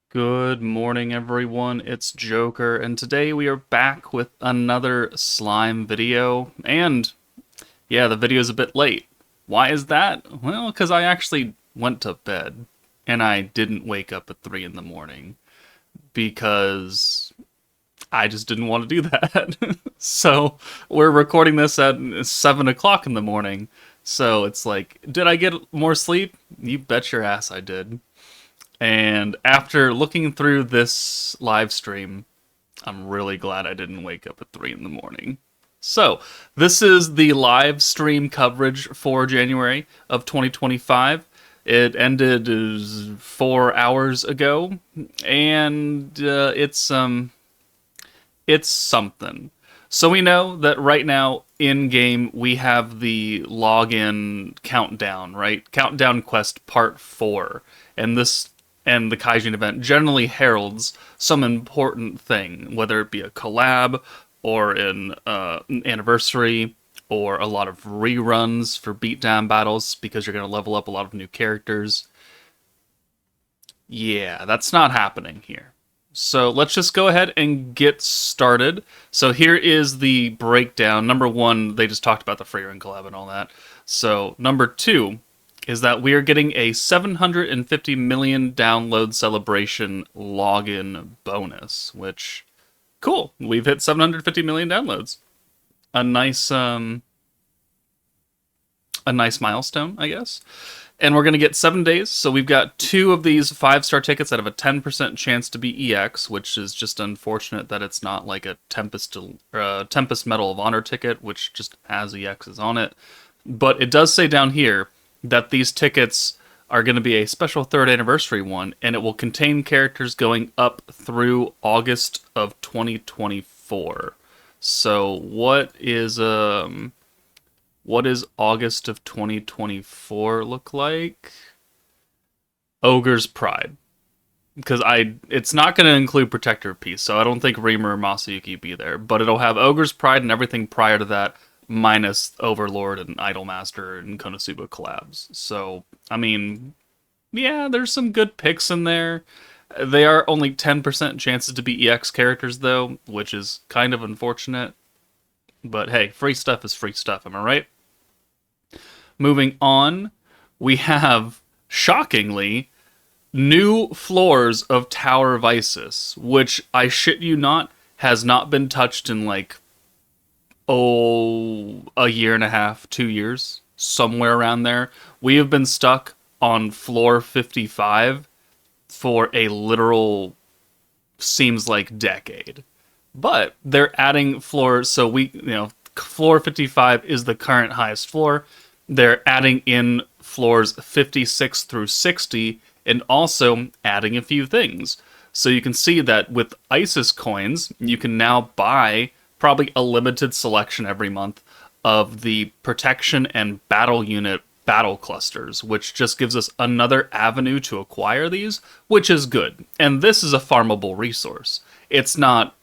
Good morning, everyone. It's Joker, and today we are back with another slime video. And yeah, the video's a bit late. Why is that? Well, because I actually went to bed and I didn't wake up at 3 in the morning because I just didn't want to do that. So we're recording this at 7 o'clock in the morning. So it's like, did I get more sleep? You bet your ass I did. And after looking through this live stream, I'm really glad I didn't wake up at 3 in the morning. So, this is the live stream coverage for January of 2025. It ended 4 hours ago, and it's something. So we know that right now in game we have the login countdown, right? Countdown quest part 4. And this and the Kaijin event generally heralds some important thing, whether it be a collab or an anniversary or a lot of reruns for beatdown battles because you're going to level up a lot of new characters. Yeah, that's not happening here. So let's just go ahead and get started. So here is the breakdown. Number 1, they just talked about the Freerun collab and all that. So number 2 is that we are getting a 750 million download celebration login bonus, which, cool. We've hit 750 million downloads. A nice milestone, I guess. And we're going to get 7 days, so we've got 2 of these 5-star tickets that have a 10% chance to be EX, which is just unfortunate that it's not like a Tempest Medal of Honor ticket, which just has EXs on it. But it does say down here that these tickets are going to be a special 3rd anniversary one, and it will contain characters going up through August of 2024. So what is August of 2024 look like? Ogre's Pride. Because it's not going to include Protector of Peace, so I don't think Reamer or Masayuki will be there. But it'll have Ogre's Pride and everything prior to that, minus Overlord and Idolmaster and Konosuba collabs. So, I mean, yeah, there's some good picks in there. They are only 10% chances to be EX characters, though, which is kind of unfortunate. But hey, free stuff is free stuff, am I right? Moving on, we have, shockingly, new floors of Tower of Isis, which, I shit you not, has not been touched in like, a year and a half, 2 years, somewhere around there. We have been stuck on floor 55 for a literal, seems like, decade. But they're adding floors, so floor 55 is the current highest floor. They're adding in floors 56 through 60 and also adding a few things. So you can see that with Isis coins, you can now buy probably a limited selection every month of the protection and battle unit battle clusters, which just gives us another avenue to acquire these, which is good. And this is a farmable resource. It's not,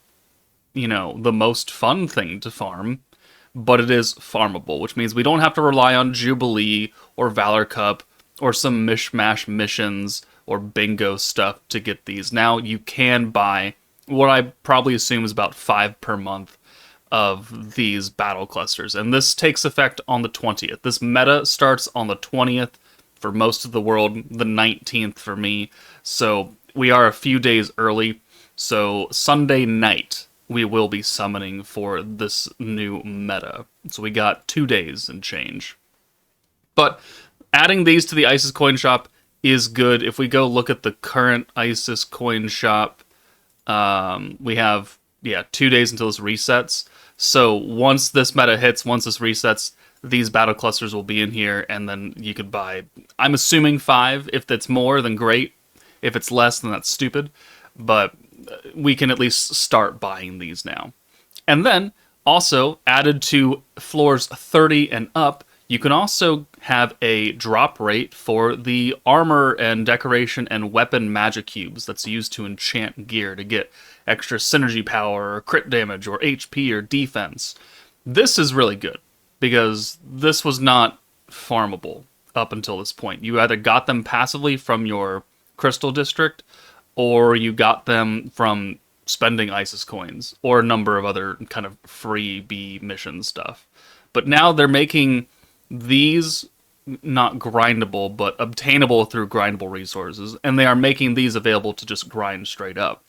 the most fun thing to farm, but it is farmable, which means we don't have to rely on Jubilee or Valor Cup or some mishmash missions or bingo stuff to get these. Now you can buy what I probably assume is about 5 per month of these battle clusters, and this takes effect on the 20th. This meta starts on the 20th for most of the world, the 19th for me, so we are a few days early. So Sunday night we will be summoning for this new meta. So we got 2 days and change. But adding these to the Isis coin shop is good. If we go look at the current Isis coin shop, we have, 2 days until this resets. So once this meta hits, once this resets, these battle clusters will be in here, and then you could buy, I'm assuming 5. If that's more, then great. If it's less, then that's stupid. But we can at least start buying these now. And then, also, added to floors 30 and up, you can also have a drop rate for the armor and decoration and weapon magic cubes that's used to enchant gear to get extra synergy power or crit damage or HP or defense. This is really good because this was not farmable up until this point. You either got them passively from your crystal district or you got them from spending Isis coins, or a number of other kind of freebie mission stuff. But now they're making these not grindable, but obtainable through grindable resources, and they are making these available to just grind straight up.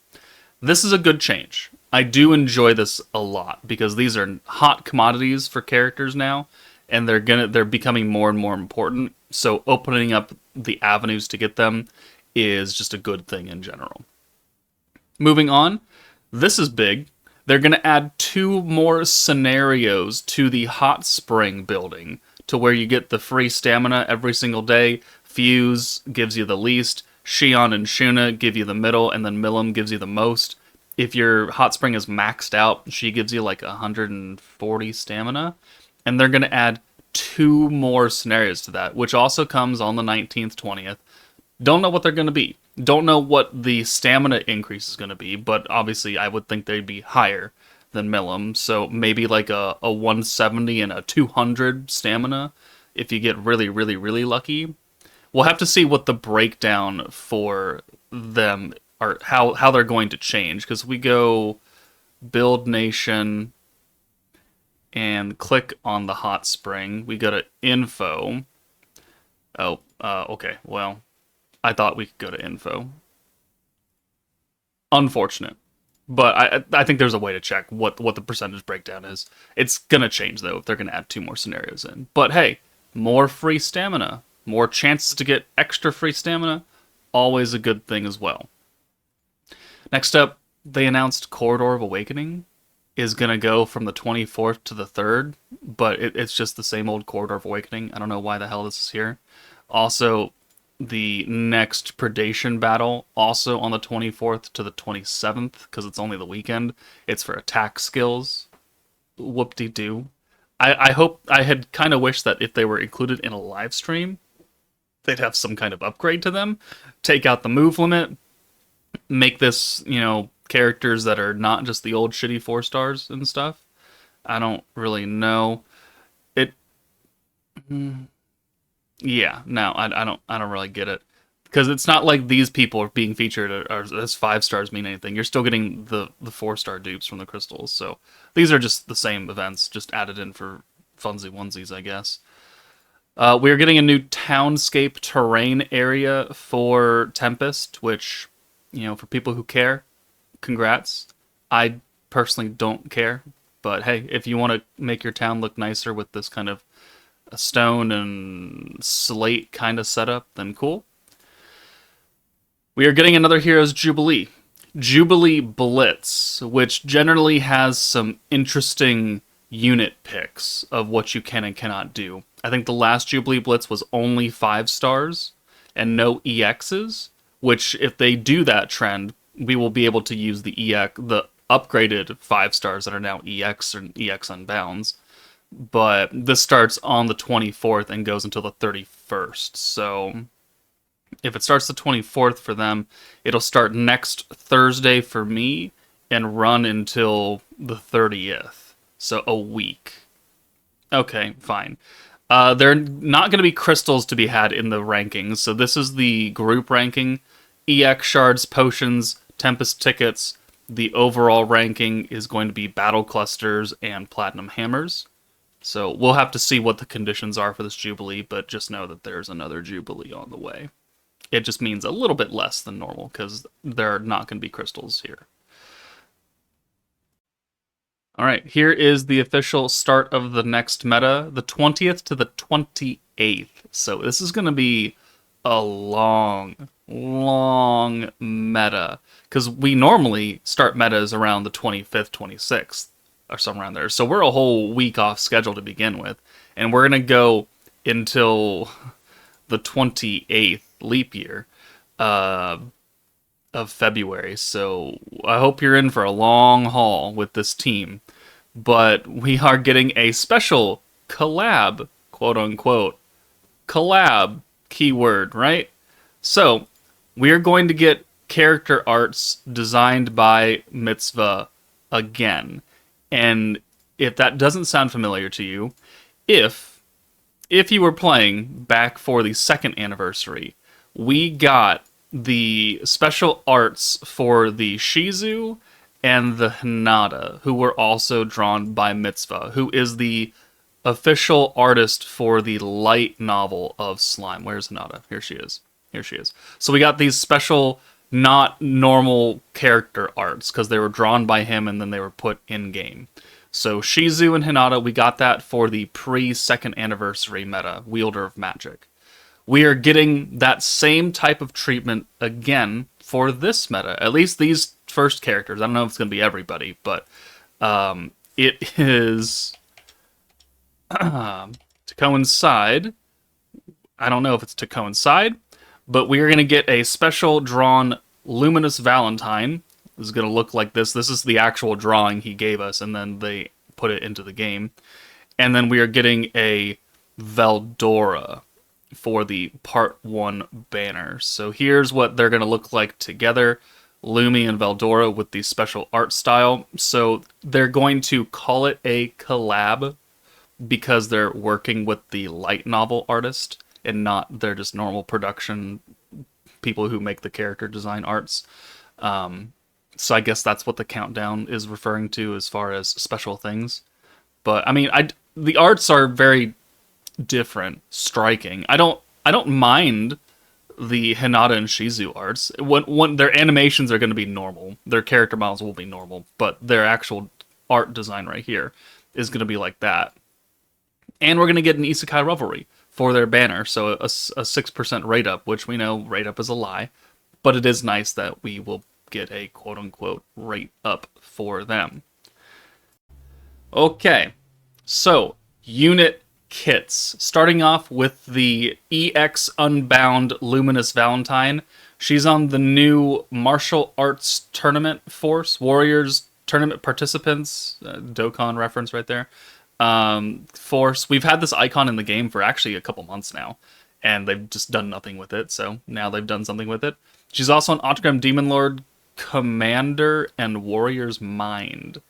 This is a good change. I do enjoy this a lot because these are hot commodities for characters now, and they're becoming more and more important. So opening up the avenues to get them is just a good thing in general. Moving on, this is big. They're going to add 2 more scenarios to the hot spring building to where you get the free stamina every single day. Fuse gives you the least. Shion and Shuna give you the middle, and then Milim gives you the most. If your hot spring is maxed out, she gives you like 140 stamina. And they're going to add 2 more scenarios to that, which also comes on the 19th, 20th. Don't know what they're going to be. Don't know what the stamina increase is going to be, but obviously I would think they'd be higher than Milim. So maybe like a 170 and a 200 stamina if you get really, really, really lucky. We'll have to see what the breakdown for them are, how they're going to change, because we go build nation and click on the hot spring. We go to info. Oh, okay, well, I thought we could go to info. Unfortunate. But I think there's a way to check what the percentage breakdown is. It's going to change, though, if they're going to add 2 more scenarios in. But hey, more free stamina. More chances to get extra free stamina. Always a good thing as well. Next up, they announced Corridor of Awakening is going to go from the 24th to the 3rd. But it's just the same old Corridor of Awakening. I don't know why the hell this is here. Also, the next Predation battle, also on the 24th to the 27th, because it's only the weekend. It's for attack skills. Whoop-de-doo. I hope, I had kind of wished that if they were included in a live stream, they'd have some kind of upgrade to them. Take out the move limit. Make this, characters that are not just the old shitty 4 stars and stuff. I don't really know. Yeah, no, I don't really get it, because it's not like these people are being featured as 5 stars mean anything. You're still getting the 4-star dupes from the crystals, so these are just the same events, just added in for funsy onesies, I guess. We are getting a new Townscape terrain area for Tempest, which, for people who care, congrats. I personally don't care, but hey, if you want to make your town look nicer with this kind of a stone and slate kind of setup, then cool. We are getting another Heroes Jubilee. Jubilee Blitz, which generally has some interesting unit picks of what you can and cannot do. I think the last Jubilee Blitz was only 5 stars and no EXs, which if they do that trend, we will be able to use the upgraded 5 stars that are now EX and EX Unbounds. But this starts on the 24th and goes until the 31st. So if it starts the 24th for them, it'll start next Thursday for me and run until the 30th. So a week. Okay, fine. There are not going to be crystals to be had in the rankings. So this is the group ranking. EX shards, potions, Tempest tickets. The overall ranking is going to be battle clusters and platinum hammers. So we'll have to see what the conditions are for this Jubilee, but just know that there's another Jubilee on the way. It just means a little bit less than normal, because there are not going to be crystals here. Alright, here is the official start of the next meta, the 20th to the 28th. So this is going to be a long meta, because we normally start metas around the 25th, 26th. Or somewhere around there. So we're a whole week off schedule to begin with. And we're going to go until the 28th leap year of February. So I hope you're in for a long haul with this team. But we are getting a special collab, quote unquote. Collab, keyword, right? So we are going to get character arts designed by Mitzvah again. And if that doesn't sound familiar to you, if you were playing back for the 2nd anniversary, we got the special arts for the Shizu and the Hinata, who were also drawn by Mitzvah, who is the official artist for the light novel of Slime. Where's Hinata? Here she is. Here she is. So we got these special, not normal character arts, because they were drawn by him and then they were put in-game. So Shizu and Hinata, we got that for the pre-second anniversary meta, Wielder of Magic. We are getting that same type of treatment again for this meta. At least these first characters. I don't know if it's going to be everybody, but it is to coincide. I don't know if it's to coincide, but we are going to get a special drawn Luminous Valentine. This is going to look like this. This is the actual drawing he gave us, and then they put it into the game. And then we are getting a Veldora for the Part 1 banner. So here's what they're going to look like together. Lumi and Veldora with the special art style. So they're going to call it a collab because they're working with the light novel artist and not they're just normal production people who make the character design arts. So I guess that's what the countdown is referring to as far as special things. But I mean, the arts are very different, striking. I don't mind the Hinata and Shizu arts. When their animations are going to be normal, their character models will be normal, but their actual art design right here is going to be like that. And we're going to get an Isekai Revelry for their banner, so a 6% rate up, which we know rate up is a lie, but it is nice that we will get a quote-unquote rate up for them. Okay, so unit kits. Starting off with the EX Unbound Luminous Valentine. She's on the new Martial Arts Tournament Force, Warriors Tournament Participants, Dokkan reference right there, Force. We've had this icon in the game for actually a couple months now, and they've just done nothing with it, so now they've done something with it. She's also an Autogram Demon Lord Commander and Warrior's Mind.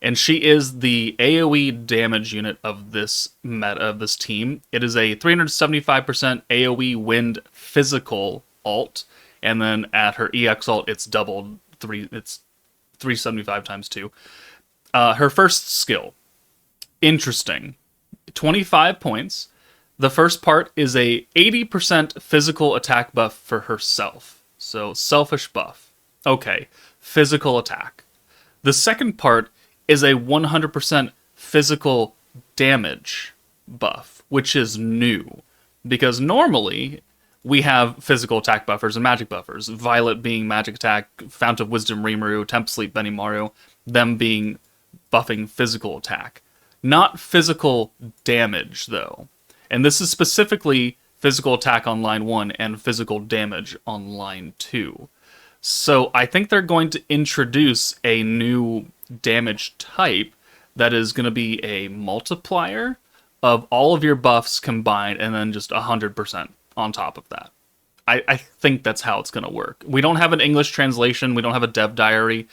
And she is the AoE damage unit of this meta, of this team. It is a 375% AoE wind physical alt, and then at her EX alt, it's doubled. It's 375 times 2. Her first skill, interesting, 25 points. The first part is a 80% physical attack buff for herself. So selfish buff. Okay, physical attack. The second part is a 100% physical damage buff, which is new. Because normally, we have physical attack buffers and magic buffers. Violet being magic attack, Fount of Wisdom Rimuru, Tempest Sleep Benimaru, them being buffing physical attack. Not physical damage, though. And this is specifically physical attack on line 1 and physical damage on line 2. So I think they're going to introduce a new damage type that is going to be a multiplier of all of your buffs combined and then just 100% on top of that. I think that's how it's going to work. We don't have an English translation, we don't have a dev diary,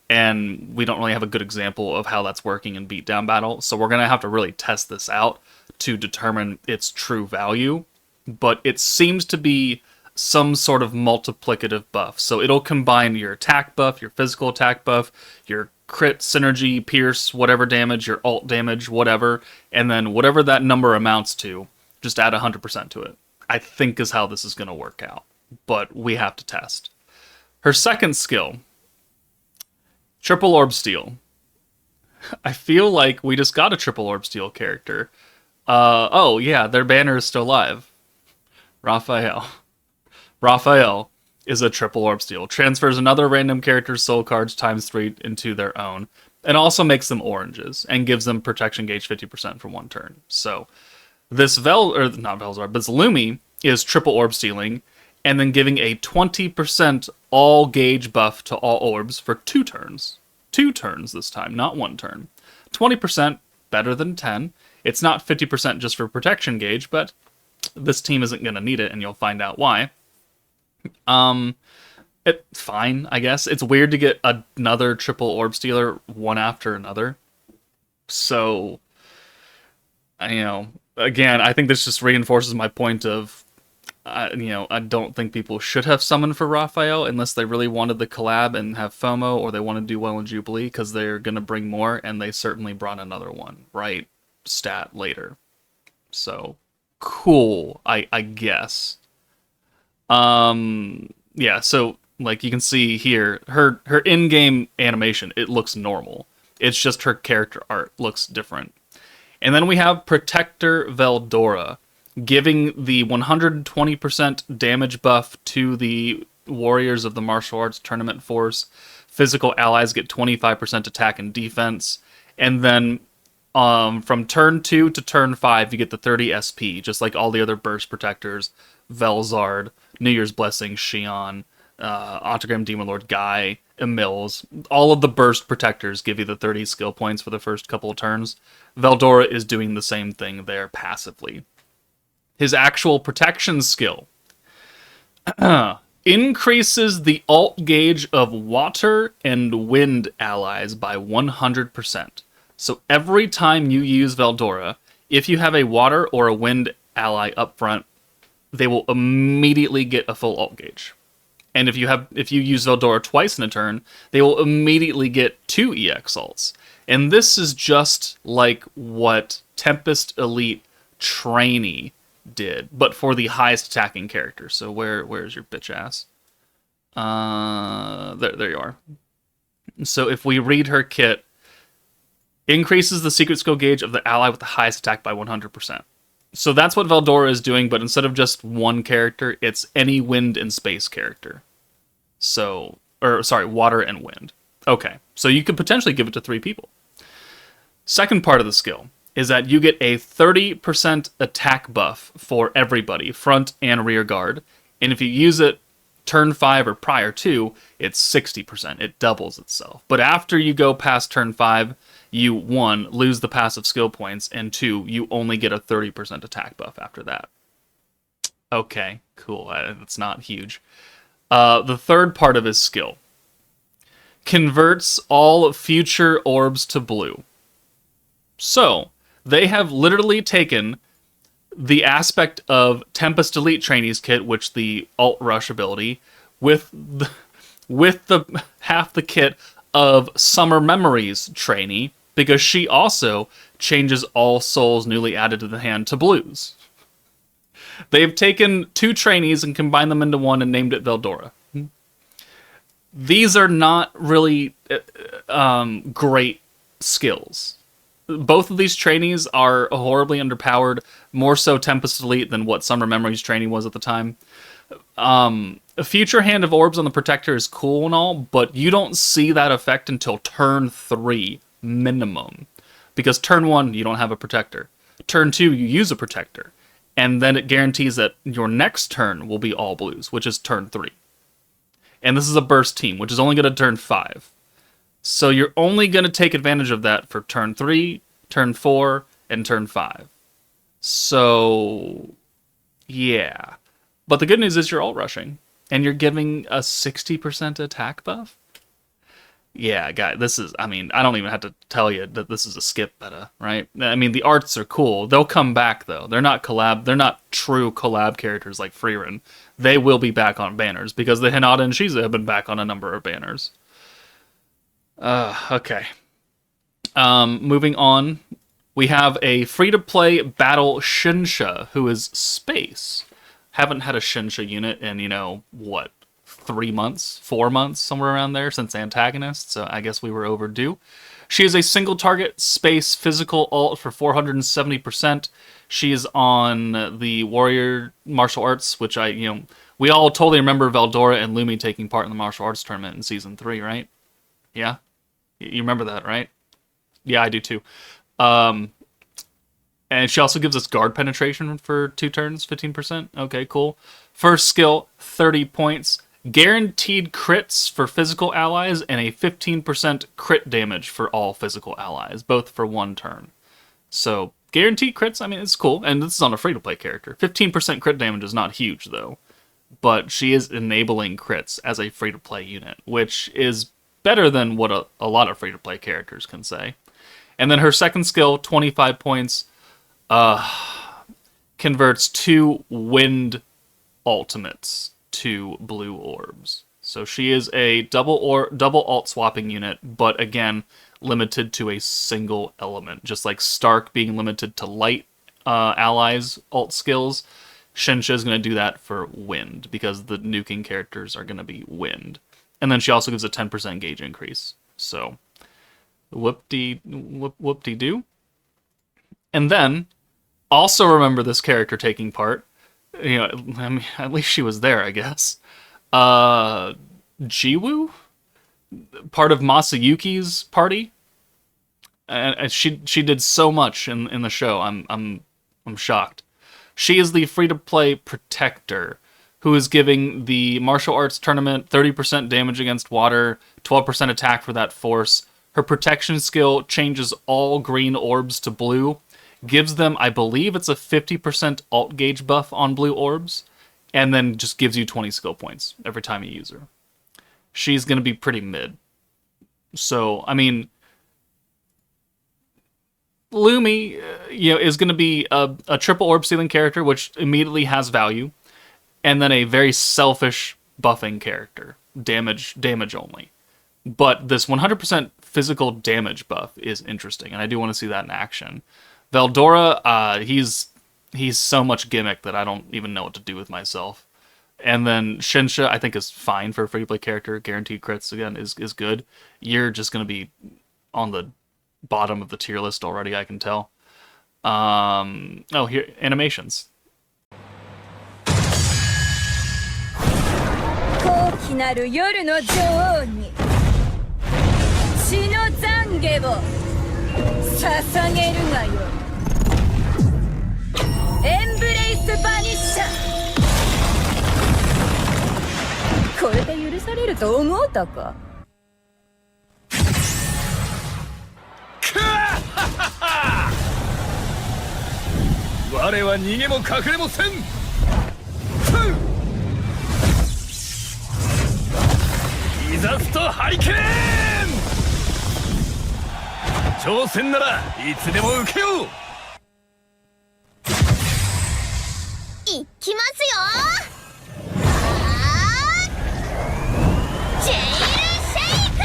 and we don't really have a good example of how that's working in Beatdown Battle, so we're going to have to really test this out to determine its true value. But it seems to be some sort of multiplicative buff. So it'll combine your attack buff, your physical attack buff, your crit, synergy, pierce, whatever damage, your alt damage, whatever, and then whatever that number amounts to, just add 100% to it. I think is how this is going to work out, but we have to test. Her second skill, Triple Orb Steel. I feel like we just got a Triple Orb Steel character. Oh yeah, their banner is still live. Raphael is a Triple Orb Steel. Transfers another random character's soul cards ×3 into their own. And also makes them oranges. And gives them protection gauge 50% for one turn. So, this this Lumi is Triple Orb Stealing. And then giving a 20% all gauge buff to all orbs for 2 turns. 2 turns this time, not 1 turn. 20% better than 10. It's not 50% just for protection gauge, but this team isn't going to need it, and you'll find out why. It's fine, I guess. It's weird to get another Triple Orb Stealer one after another. So, again, I think this just reinforces my point of I don't think people should have summoned for Raphael unless they really wanted the collab and have FOMO, or they want to do well in Jubilee, because they're going to bring more, and they certainly brought another one, right? Stat later. So, cool, I guess. Yeah, so, like, you can see here, her in-game animation, it looks normal. It's just her character art looks different. And then we have Protector Veldora, giving the 120% damage buff to the warriors of the martial arts tournament force. Physical allies get 25% attack and defense. And then from turn 2 to turn 5, you get the 30 SP, just like all the other burst protectors. Velzard, New Year's Blessing, Xion, Octagram Demon Lord Guy, Emils. All of the burst protectors give you the 30 skill points for the first couple of turns. Veldora is doing the same thing there passively. His actual protection skill increases the alt gauge of water and wind allies by 100%. So every time you use Veldora, if you have a water or a wind ally up front, they will immediately get a full alt gauge. And if you use Veldora twice in a turn, they will immediately get 2 EX alts. And this is just like what Tempest Elite Trainee did, but for the highest attacking character. So where's your bitch ass? There you are. So if we read her kit, increases the secret skill gauge of the ally with the highest attack by 100%. So that's what Veldora is doing, but instead of just one character, it's any wind and space character. So, water and wind. Okay, so you could potentially give it to 3 people. Second part of the skill is that you get a 30% attack buff for everybody, front and rear guard. And if you use it turn 5 or prior to, it's 60%. It doubles itself. But after you go past turn 5, you, 1, lose the passive skill points, and 2, you only get a 30% attack buff after that. Okay, cool. That's not huge. The third part of his skill converts all future orbs to blue. So, they have literally taken the aspect of Tempest Elite Trainee's kit, which the alt rush ability, with the half the kit of Summer Memories Trainee, because she also changes all souls newly added to the hand to blues. They've taken 2 trainees and combined them into one and named it Veldora. These are not really great skills. Both of these trainees are horribly underpowered, more so Tempest Elite than what Summer Memories Trainee was at the time. A future Hand of Orbs on the Protector is cool and all, but you don't see that effect until turn 3 minimum. Because turn 1, you don't have a Protector. Turn 2, you use a Protector. And then it guarantees that your next turn will be all blues, which is turn 3. And this is a burst team, which is only going to turn 5. So you're only going to take advantage of that for turn 3, turn 4, and turn 5. So, yeah. But the good news is you're alt rushing, and you're giving a 60% attack buff? Yeah, guy, this is, I don't even have to tell you that this is a skip meta, right? The arts are cool. They'll come back, though. They're not true collab characters like Freerin. They will be back on banners, because the Hinata and Shiza have been back on a number of banners. Okay. Moving on, we have a free-to-play battle Shinsha, who is space. Haven't had a Shinsha unit in, 3 months, 4 months, somewhere around there, since Antagonist, so I guess we were overdue. She is a single target space physical ult for 470%. She is on the Warrior Martial Arts, which we all totally remember Veldora and Lumi taking part in the Martial Arts Tournament in Season 3, right? Yeah? You remember that, right? Yeah, I do too. And she also gives us guard penetration for 2 turns, 15%. Okay, cool. First skill, 30 points. Guaranteed crits for physical allies and a 15% crit damage for all physical allies, both for 1 turn. So, guaranteed crits, it's cool. And this is on a free-to-play character. 15% crit damage is not huge, though. But she is enabling crits as a free-to-play unit, which is better than what a lot of free-to-play characters can say. And then her second skill, 25 points, converts 2 wind ultimates to blue orbs. So she is a double alt swapping unit, but again, limited to a single element. Just like Stark being limited to light allies alt skills, Shinsha is going to do that for wind, because the nuking characters are going to be wind. And then she also gives a 10% gauge increase. So, whoop-de-doo. And then, also remember this character taking part. You know, I mean, at least she was there, I guess. Jiwoo? Part of Masayuki's party? And she did so much in the show. I'm shocked. She is the free-to-play protector, who is giving the martial arts tournament 30% damage against water, 12% attack for that force. Her protection skill changes all green orbs to blue, gives them, I believe it's a 50% alt gauge buff on blue orbs, and then just gives you 20 skill points every time you use her. She's going to be pretty mid. So, I mean, Loupe, is going to be a triple orb stealing character, which immediately has value, and then a very selfish buffing character, damage only. But this 100% physical damage buff is interesting, and I do want to see that in action. Veldora, he's so much gimmick that I don't even know what to do with myself. And then Shinsha, I think, is fine for a free-to-play character. Guaranteed crits, again, is good. You're just going to be on the bottom of the tier list already, I can tell. Here, animations. 高貴なる夜の女王に血の懺悔を捧げるがよい。エンブレイスバニッシャー。これで許されると思うたか。我は逃げも隠れもせん。イザスとハリケーン。挑戦ならいつでも受けよう。いきますよ。ジェイルシェイク。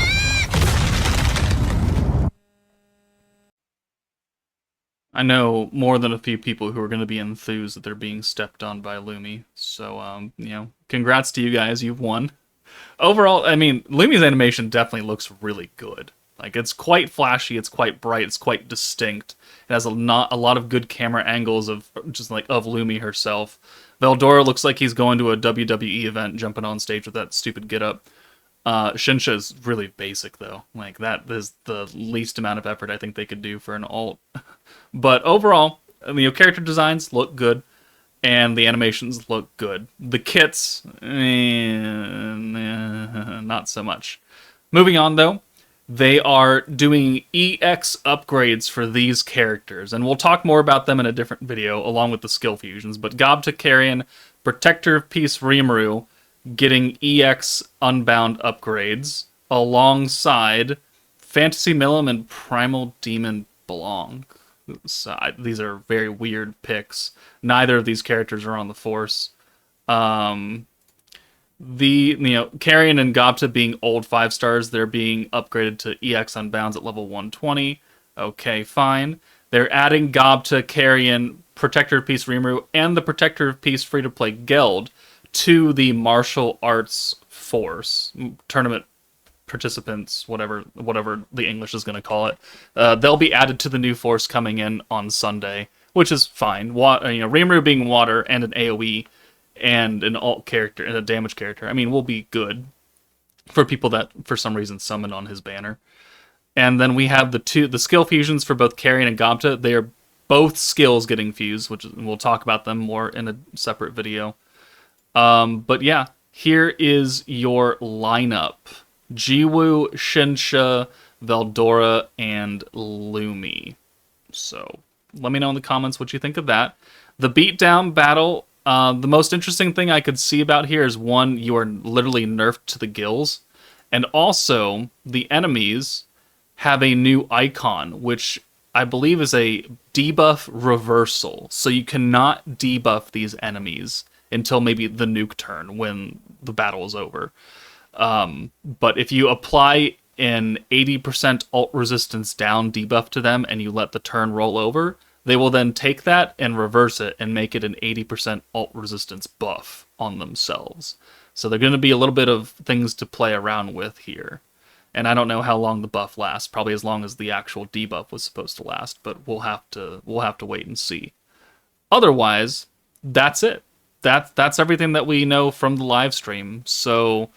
I know more than a few people who are going to be enthused that they're being stepped on by Loupe. So, congrats to you guys. You've won. Overall, I mean, Lumi's animation definitely looks really good. Like, it's quite flashy, it's quite bright, it's quite distinct. It has a lot of good camera angles of Loupe herself. Veldora looks like he's going to a WWE event, jumping on stage with that stupid getup. Shinsha is really basic, though. Like, that is the least amount of effort I think they could do for an alt. But overall, character designs look good, and the animations look good. The kits, not so much. Moving on, though, they are doing EX upgrades for these characters, and we'll talk more about them in a different video, along with the skill fusions. But Gobta Carrion, Protector of Peace Rimuru, getting EX Unbound upgrades, alongside Fantasy Milim and Primal Demon Blanc. So, these are very weird picks. Neither of these characters are on the Force. Carrion and Gobta being old 5-stars, they're being upgraded to EX Unbounds at level 120. Okay, fine. They're adding Gobta, Carrion, Protector of Peace Rimuru, and the Protector of Peace free-to-play Geld to the Martial Arts Force. Tournament participants, whatever the English is going to call it. They'll be added to the new Force coming in on Sunday, which is fine. Rimuru being water and an AoE and an alt character and a damage character, I mean, will be good for people that for some reason summon on his banner. And then we have the skill fusions for both Carrion and Gobta. They are both skills getting fused, which we'll talk about them more in a separate video. But yeah, here is your lineup. Jiwoo, Shinsha, Veldora, and Loupe. So let me know in the comments what you think of that. The beatdown battle, the most interesting thing I could see about here is, one, you are literally nerfed to the gills, and also the enemies have a new icon, which I believe is a debuff reversal. So you cannot debuff these enemies until maybe the nuke turn when the battle is over. But if you apply an 80% ult resistance down debuff to them and you let the turn roll over, they will then take that and reverse it and make it an 80% ult resistance buff on themselves. So they're going to be a little bit of things to play around with here. And I don't know how long the buff lasts, probably as long as the actual debuff was supposed to last, but we'll have to wait and see. Otherwise, that's it. That's everything that we know from the live stream. So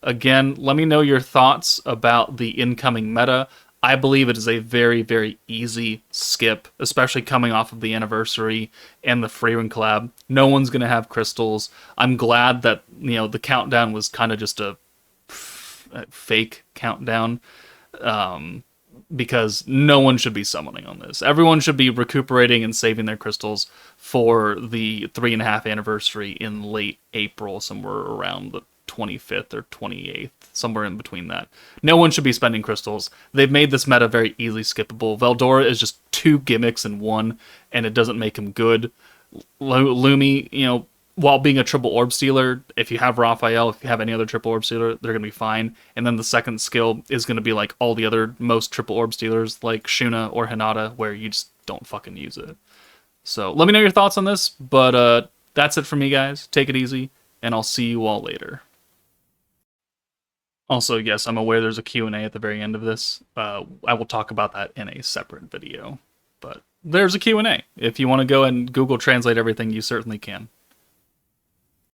again, let me know your thoughts about the incoming meta. I believe it is a very, very easy skip, especially coming off of the anniversary and the Freeman collab. No one's going to have crystals. I'm glad that, the countdown was kind of just a fake countdown, because no one should be summoning on this. Everyone should be recuperating and saving their crystals for the 3.5 anniversary in late April, somewhere around the 25th or 28th, somewhere in between that. No one should be spending crystals. They've made this meta very easily skippable. Veldora is just 2 gimmicks in one, and it doesn't make him good. Loupe, while being a triple orb stealer, if you have Raphael, if you have any other triple orb stealer, they're going to be fine. And then the second skill is going to be like all the other most triple orb stealers, like Shuna or Hinata, where you just don't fucking use it. So let me know your thoughts on this, but that's it for me, guys. Take it easy, and I'll see you all later. Also, yes, I'm aware there's a Q&A at the very end of this. I will talk about that in a separate video. But there's a Q&A. If you want to go and Google Translate everything, you certainly can.